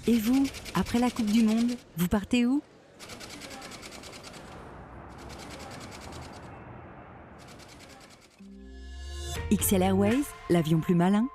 Et vous, après la Coupe du Monde, vous partez où? XL Airways, l'avion plus malin.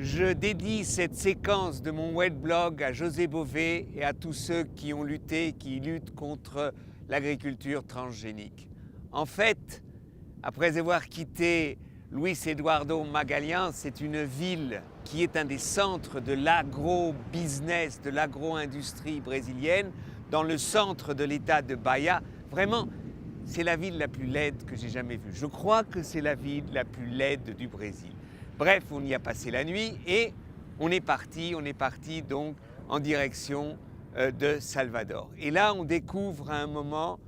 Je dédie cette séquence de mon webblog à José Bové et à tous ceux qui ont lutté, qui luttent contre l'agriculture transgénique. En fait, après avoir quitté Luis Eduardo Magalhães, c'est une ville qui est un des centres de l'agro-business, de l'agro-industrie brésilienne, dans le centre de l'état de Bahia. Vraiment, c'est la ville la plus laide que j'ai jamais vue. Je crois que c'est la ville la plus laide du Brésil. Bref, on y a passé la nuit et on est parti donc en direction de Salvador. Et là, on découvre à un moment,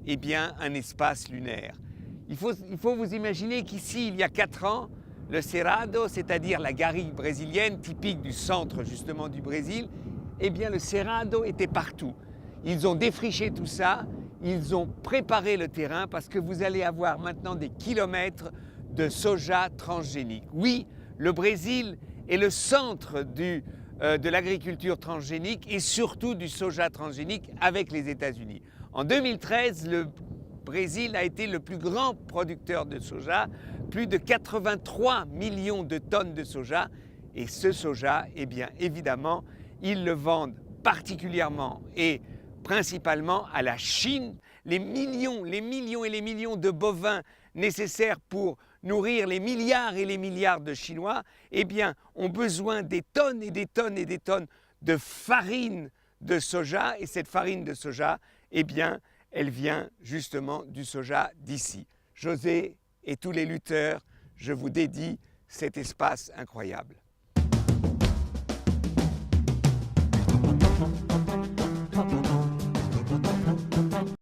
eh bien, un espace lunaire. Il faut vous imaginer qu'ici, il y a 4 ans, le Cerrado, c'est-à-dire la garrigue brésilienne, typique du centre justement du Brésil, eh bien, le Cerrado était partout. Ils ont défriché tout ça, ils ont préparé le terrain parce que vous allez avoir maintenant des kilomètres de soja transgénique. Oui, le Brésil est le centre de l'agriculture transgénique et surtout du soja transgénique avec les États-Unis. En 2013, le Brésil a été le plus grand producteur de soja, plus de 83 millions de tonnes de soja. Et ce soja, eh bien évidemment, ils le vendent particulièrement et principalement à la Chine. Les millions et les millions de bovins nécessaires pour nourrir les milliards et les milliards de Chinois, eh bien, ont besoin des tonnes et des tonnes et des tonnes de farine de soja. Et cette farine de soja, eh bien, elle vient justement du soja d'ici. José et tous les lutteurs, je vous dédie cet espace incroyable.